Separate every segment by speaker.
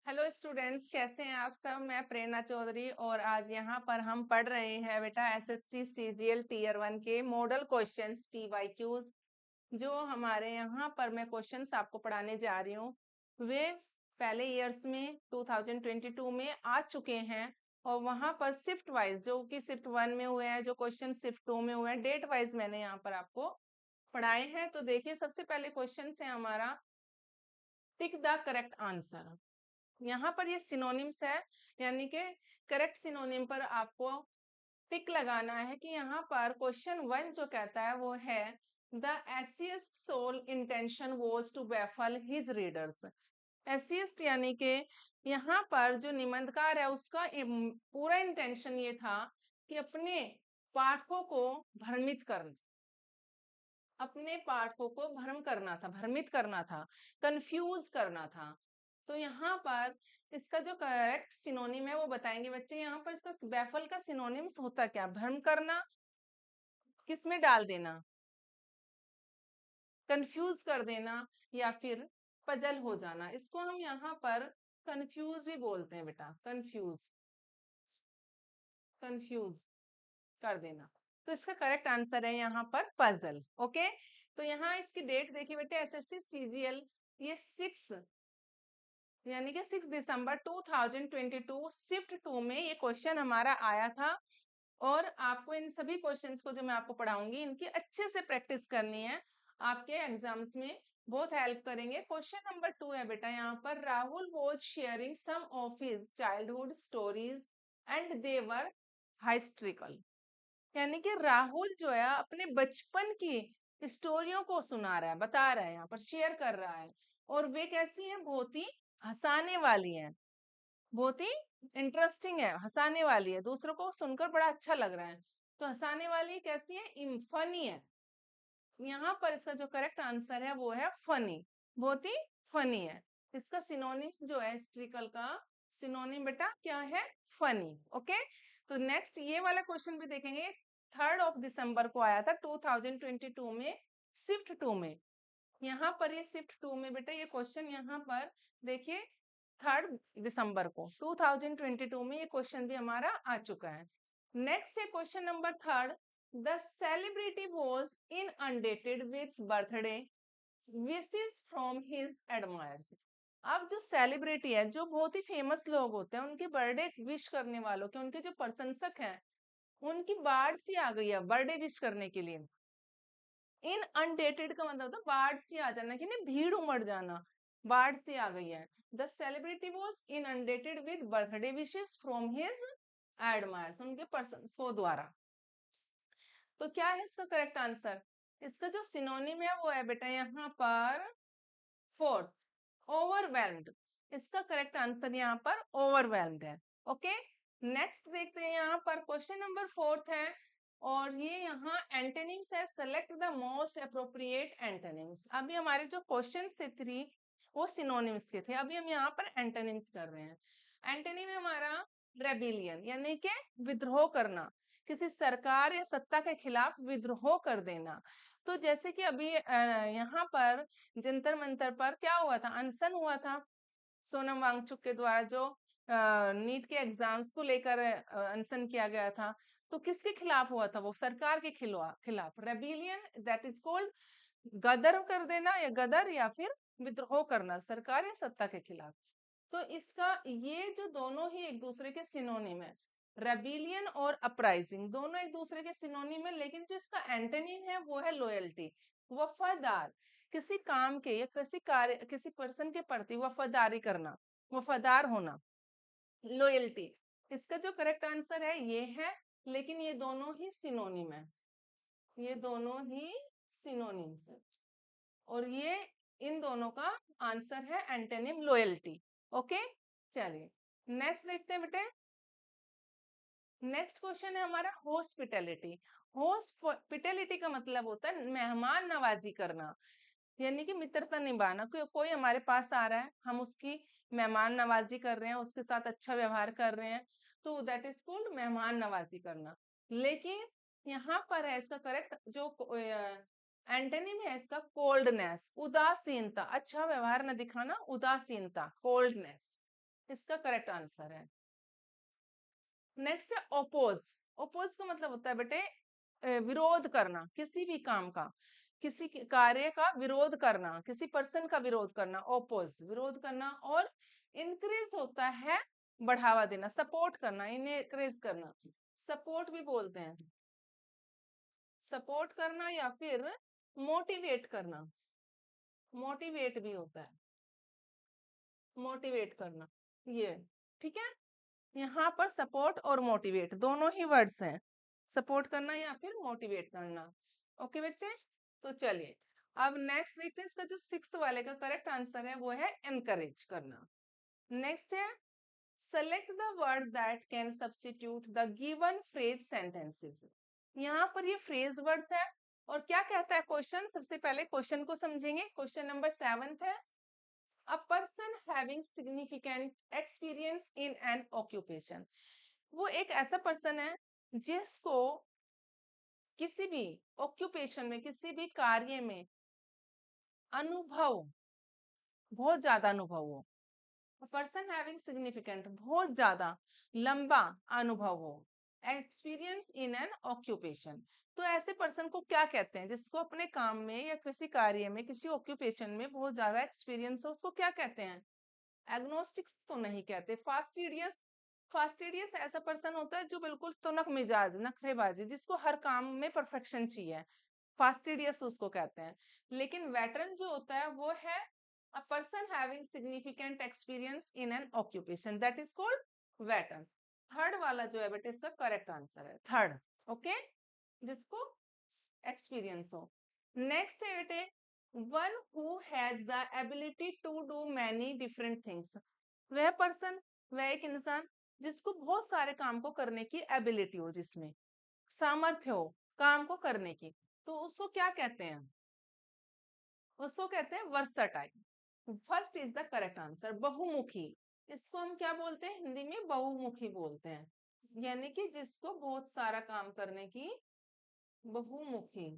Speaker 1: Hello students, कैसे हैं आप सब। मैं प्रेरणा चौधरी और आज यहाँ पर हम पढ़ रहे हैं बेटा एसएससी सीजीएल टीयर 1 के मॉडल क्वेश्चंस पीवाईक्यूज। जो हमारे यहाँ पर मैं क्वेश्चंस आपको पढ़ाने जा रही हूँ वे पहले ईयर्स में 2022 में आ चुके हैं और वहां पर शिफ्ट वाइज जो कि शिफ्ट 1 में हुए हैं, जो क्वेश्चन शिफ्ट 2 में हुए हैं, डेट वाइज मैंने यहाँ पर आपको पढ़ाए हैं। तो देखिए, सबसे पहले क्वेश्चन है हमारा टिक द करेक्ट आंसर। यहाँ पर ये सिनोनिम्स है, यानी कि करेक्ट सिनोनिम पर आपको टिक लगाना है कि यहाँ पर क्वेश्चन 1 जो कहता है वो है the easiest sole intention was to baffle his readers. Easiest यानी कि यहाँ पर जो निबंधकार है उसका पूरा इंटेंशन ये था कि अपने पाठकों को भ्रमित करना, अपने पाठकों को भ्रमित करना था, कंफ्यूज करना था। तो यहाँ पर इसका जो करेक्ट सिनोनिम है वो बताएंगे बच्चे। यहाँ पर इसका बैफल का सिनोनिम्स होता क्या? भ्रम करना, किस में डाल देना, कंफ्यूज कर देना, या फिर पजल हो जाना। इसको हम यहाँ पर कंफ्यूज भी बोलते हैं बेटा, कंफ्यूज, कंफ्यूज कर देना। तो इसका करेक्ट आंसर है यहाँ पर पजल। ओके, तो यहाँ इसकी डेट देखिए बेटे, एसएससी सीजीएल ये 6 यानी कि 6 दिसंबर 2022 शिफ्ट 2 में ये क्वेश्चन हमारा आया था। और आपको इन सभी क्वेश्चंस को जो मैं आपको पढ़ाऊंगी इनकी अच्छे से प्रैक्टिस करनी है, आपके एग्जाम्स में बहुत हेल्प करेंगे। क्वेश्चन नंबर 2 है बेटा यहाँ पर, Rahul was sharing some of his childhood stories and they were hysterical. यानी कि राहुल जो है अपने बचपन की स्टोरियों को सुना रहा है, बता रहा है, यहाँ पर शेयर कर रहा है। और वे कैसी हैं? बहुत ही हंसाने वाली हैं, बहुत ही इंटरेस्टिंग है, हंसाने वाली है, दूसरों को सुनकर बड़ा अच्छा लग रहा है। तो हंसाने वाली कैसी है? फनी है। यहाँ पर इसका जो करेक्ट आंसर है वो है फनी, बहुत ही फनी है। इसका सिनोनिम्स जो है हिस्ट्रिकल का सिनोनिम बेटा क्या है? फनी। ओके, तो नेक्स्ट ये वाला क्वेश्चन भी देखेंगे। 3 दिसंबर को आया था 2022 में शिफ्ट 2 में। यहाँ पर ये शिफ्ट 2 में बेटा ये क्वेश्चन यहाँ पर देखिए 3 दिसंबर को 2022 में ये क्वेश्चन भी हमारा आ चुका है। नेक्स्ट है question number 3, the celebrity was inundated with birthday wishes from his admirers. अब जो सेलिब्रिटी है, जो बहुत ही फेमस लोग होते हैं, उनके बर्थडे विश करने वालों के, उनके जो प्रशंसक हैं, उनकी बाढ़ सी आ गई है बर्थडे विश करने के लिए। इन अनडेटेड का मतलब होता है बाढ़ से आ जाना, कि नहीं, भीड़ उमड़ जाना, बाढ़ से आ गई है। The celebrity was inundated with birthday wishes from his admirers, उनके प्रशंसकों द्वारा। तो क्या है इसका करेक्ट आंसर? इसका जो सिनोनिम है वो है बेटा यहाँ पर फोर्थ, ओवरवेल्म्ड। इसका करेक्ट आंसर यहाँ पर ओवरवेल्म्ड है। ओके, नेक्स्ट देखते हैं यहाँ पर क्वेश्चन नंबर 4 है और ये यहाँ एंटोनिम्स है। Select the most appropriate antonyms. अभी हमारे जो क्वेश्चन थे 3 वो सिनोनिम्स के थे, अभी हम यहाँ पर एंटोनिम्स कर रहे हैं। एंटोनिम है हमारा रेबिलियन, यानी कि विद्रोह करना, किसी सरकार या सत्ता के खिलाफ विद्रोह कर देना। तो जैसे कि अभी यहाँ पर जंतर मंतर पर क्या हुआ था? अनशन हुआ था सोनम वांगचुक के द्वारा, जो नीट के एग्जाम्स को लेकर अनशन किया गया था। तो किसके खिलाफ हुआ था? वो सरकार के खिलाफ। रेबिलियन दैट इज कॉल्ड गदर कर देना, या गदर, या फिर विद्रोह करना सरकार या सत्ता के खिलाफ। तो इसका ये जो दोनों ही एक दूसरे के सिनोनिम है, रेबिलियन और अपराइजिंग दोनों एक दूसरे के सिनोनिम है, लेकिन जो इसका एंटोनिम है वो है लॉयल्टी, वफादार, किसी काम के या किसी कार्य, किसी पर्सन के प्रति वफादारी करना, वफादार होना, लॉयल्टी। इसका जो करेक्ट आंसर है ये है, लेकिन ये दोनों ही सिनोनिम है, ये दोनों ही सिनोनिम्स है, और ये इन दोनों का आंसर है एंटोनिम लॉयल्टी। ओके, चलिए नेक्स्ट देखते हैं बेटे। नेक्स्ट क्वेश्चन है हमारा हॉस्पिटैलिटी। हॉस्पिटैलिटी का मतलब होता है मेहमान नवाजी करना, यानी कि मित्रता निभाना। कोई हमारे पास आ रहा है, हम उसकी मेहमान नवाजी कर रहे हैं, उसके साथ अच्छा व्यवहार कर रहे हैं, तो दैट इज कॉल्ड मेहमान नवाजी करना। लेकिन यहाँ पर है इसका करेक्ट जो एंटोनिम है इसका कोल्डनेस, उदासीनता, अच्छा व्यवहार न दिखाना, उदासीनता, कोल्डनेस। इसका करेक्ट आंसर है। नेक्स्ट है ओपोज। ओपोज का मतलब होता है बेटे विरोध करना, किसी भी काम का, किसी कार्य का विरोध करना, किसी पर्सन का विरोध करना, ओपोज विरोध करना। और इंक्रीज होता है बढ़ावा देना, सपोर्ट करना, इनकरेज करना, सपोर्ट भी बोलते हैं, सपोर्ट करना या फिर मोटिवेट करना, मोटिवेट भी होता है, मोटिवेट करना ये। ठीक है, यहाँ पर सपोर्ट और मोटिवेट दोनों ही वर्ड्स हैं, सपोर्ट करना या फिर मोटिवेट करना। ओके बच्चे, तो चलिए अब नेक्स्ट देखते हैं, इसका जो सिक्स्थ वाले का करेक्ट आंसर है वो है एनकरेज करना। नेक्स्ट है select the word that can substitute the given phrase sentences. यहाँ पर ये फ्रेज वर्ड्स है। और क्या कहता है क्वेश्चन, सबसे पहले क्वेश्चन को समझेंगे। क्वेश्चन नंबर 7 है a person having significant experience in an occupation। वो एक ऐसा पर्सन है जिसको किसी भी ऑक्यूपेशन में, किसी भी कार्य में अनुभव, बहुत ज्यादा अनुभव हो। पर्सन हैविंग सिग्निफिकेंट, बहुत ज्यादा लंबा अनुभव हो, एक्सपीरियंस इन एन ऑक्यूपेशन। तो ऐसे पर्सन को क्या कहते हैं, जिसको अपने काम में या किसी कार्य में, किसी ऑक्यूपेशन में बहुत ज्यादा एक्सपीरियंस हो, उसको क्या कहते हैं? एग्नोस्टिक्स तो नहीं कहते, फास्टिडियस। फास्टिडियस ऐसा पर्सन होता है जो बिल्कुल तुनक मिजाज, नखरेबाजी, जिसको हर काम में परफेक्शन चाहिए, फास्टिडियस उसको कहते हैं। लेकिन वेटरन जो होता है वो है a person having significant experience in an occupation, that is called veteran। Third वाला जो है बेटे इसका करेक्ट आंसर है, थर्ड। ओके, जिसको एक्सपीरियंस हो। नेक्स्ट है बेटे one who has the ability to do many different things. वह पर्सन, वह एक इंसान जिसको बहुत सारे काम को करने की एबिलिटी हो, जिसमें सामर्थ्य हो काम को करने की, तो उसको क्या कहते हैं? उसको कहते हैं versatile. First is the correct answer, बहुमुखी। इसको हम क्या बोलते हैं हिंदी में? बहुमुखी बोलते हैं, यानी कि जिसको बहुत सारा काम करने की, बहुमुखी,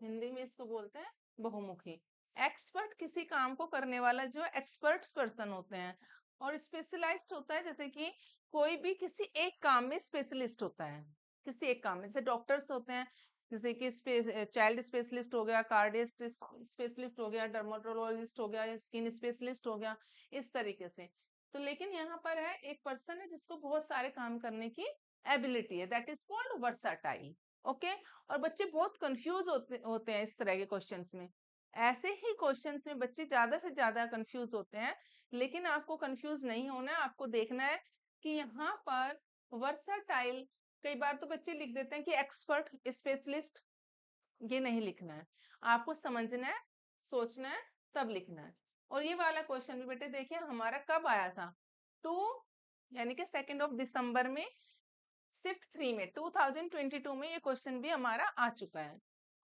Speaker 1: हिंदी में इसको बोलते हैं बहुमुखी। एक्सपर्ट, किसी काम को करने वाला जो एक्सपर्ट पर्सन होते हैं। और स्पेशलाइज्ड होता है, जैसे कि कोई भी किसी एक काम में स्पेशलिस्ट होता है, किसी एक काम में, जैसे डॉक्टर्स होते हैं, जैसे कि चाइल्ड स्पेशलिस्ट हो गया, कार्डियस्ट स्पेशलिस्ट हो गया, डर्मेटोलॉजिस्ट हो गया, स्किन स्पेशलिस्ट हो गया, इस तरीके से। तो लेकिन यहाँ पर है एक पर्सन है जिसको बहुत सारे काम करने की एबिलिटी है, that is called versatile. Okay, और बच्चे बहुत कंफ्यूज होते हैं इस तरह के क्वेश्चंस में। ऐसे ही क्वेश्चंस में बच्चे ज्यादा से ज्यादा कंफ्यूज होते हैं, लेकिन आपको कंफ्यूज नहीं होना है। आपको देखना है कि यहाँ पर वर्साटाइल, कई बार तो बच्चे लिख देते हैं कि एक्सपर्ट, स्पेशलिस्ट, ये नहीं लिखना है। आपको समझना है, सोचना है, तब लिखना है। और ये वाला क्वेश्चन भी बेटे देखिए हमारा कब आया था, 2 यानी कि 2 दिसंबर में, शिफ्ट 3 में, 2022 में ये क्वेश्चन भी हमारा आ चुका है।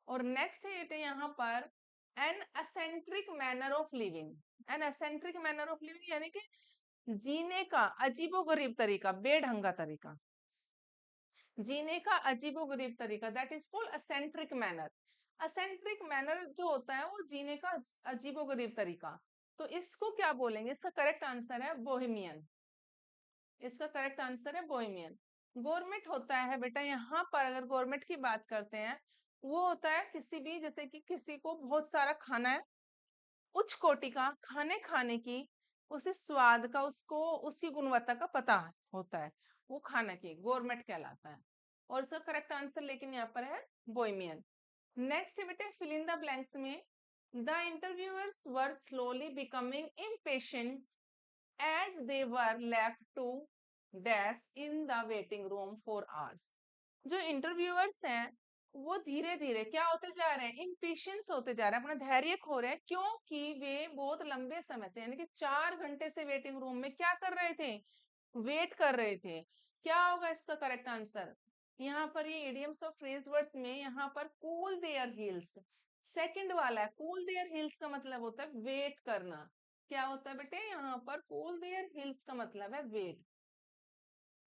Speaker 1: और नेक्स्ट है यहाँ पर an eccentric manner of living. An eccentric manner of living यानी कि जीने का अजीबोगरीब तरीका, बेढंगा तरीका, जीने का अजीबोगरीब तरीका, that is called eccentric manner. Eccentric manner जो होता है वो जीने का अजीबोगरीब तरीका, तो इसको क्या बोलेंगे? इसका करेक्ट आंसर है बोहेमियन। इसका करेक्ट आंसर है बोहेमियन। गवर्नमेंट होता है बेटा, यहाँ पर अगर गवर्नमेंट की बात करते हैं, वो होता है किसी भी, जैसे कि किसी को बहुत सारा खाना है, उच्च कोटि का खाने खाने की, उसे स्वाद का, उसको उसकी गुणवत्ता का पता होता है, वो खाना की गवर्नमेंट कहलाता है। और इसका करेक्ट आंसर लेकिन यहाँ पर है बोहेमियन। नेक्स्ट बेटे फिल इन द ब्लैंक्स में the interviewers were slowly becoming impatient as they were left to dash in the waiting room for hours। जो इंटरव्यूअर्स हैं वो धीरे धीरे क्या होते जा रहे हैं? इम्पेशेंस होते जा रहे हैं, अपना धैर्य खो रहे हैं, क्योंकि वे बहुत लंबे समय से, यानी कि 4 घंटे से वेटिंग रूम में क्या कर रहे थे? वेट कर रहे थे। क्या होगा इसका करेक्ट आंसर? यहाँ पर ये इडियम्स ऑफ फ्रेज वर्ड्स में यहाँ पर कूल देयर हील्स, सेकंड वाला है। कूल देयर हील्स का मतलब होता है वेट करना। क्या होता है बेटे यहाँ पर? कूल देयर हील्स का मतलब है wait.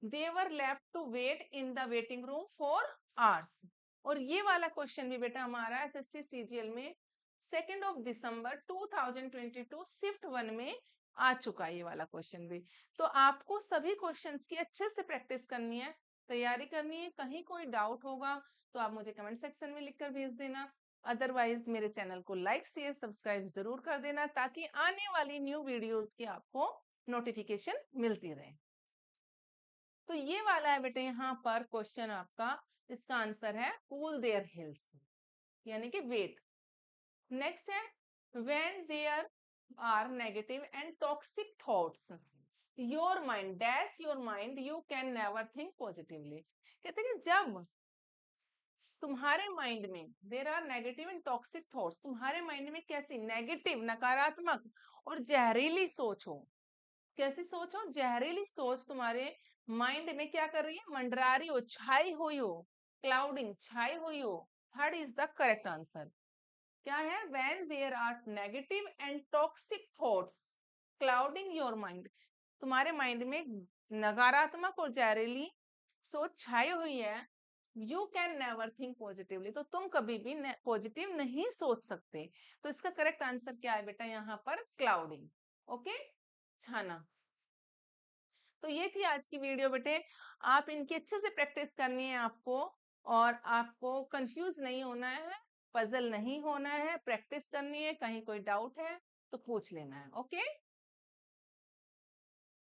Speaker 1: They were left to wait in the waiting room for hours. और ये वाला क्वेश्चन भी बेटा हमारा एसएससी सीजीएल में 2 दिसंबर 2022 शिफ्ट 1 में आ चुका है ये वाला क्वेश्चन भी। तो आपको सभी क्वेश्चंस की अच्छे से प्रैक्टिस करनी है, तैयारी करनी है। कहीं कोई डाउट होगा तो आप मुझे कमेंट सेक्शन में लिखकर भेज देना। अदरवाइज मेरे चैनल को लाइक शेयर सब्सक्राइब जरूर कर देना, ताकि आने वाली न्यू वीडियोस की आपको नोटिफिकेशन मिलती रहे। तो ये वाला है बेटे यहाँ पर क्वेश्चन आपका, इसका आंसर है कूल देयर हिल्स, यानी कि वेट। नेक्स्ट है when there are negative and toxic thoughts your mind dash your mind you can never think positively. कहते हैं कि जब तुम्हारे माइंड में there are negative and toxic thoughts, तुम्हारे माइंड में कैसी नेगेटिव नकारात्मक और जहरीली सोच हो। कैसी सोच हो? जहरीली सोच तुम्हारे माइंड में क्या कर रही है? मंडरा रही हो, छाई हुई हो, क्लाउडिंग छाई हुई हो। Third is the correct answer. क्या है? When there are negative and toxic thoughts clouding your mind, तुम्हारे माइंड में नकारात्मक और जहरीली सोच छाई हुई है, you can never think positively, तो तुम कभी भी पॉजिटिव नहीं सोच सकते। तो इसका करेक्ट आंसर क्या है बेटा? यहाँ पर क्लाउडिंग। ओके, छाना। तो ये थी आज की वीडियो बेटे। आप इनकी अच्छे से प्रैक्टिस करनी है आपको, और आपको कंफ्यूज नहीं होना है, पजल नहीं होना है, प्रैक्टिस करनी है। कहीं कोई डाउट है तो पूछ लेना है। ओके।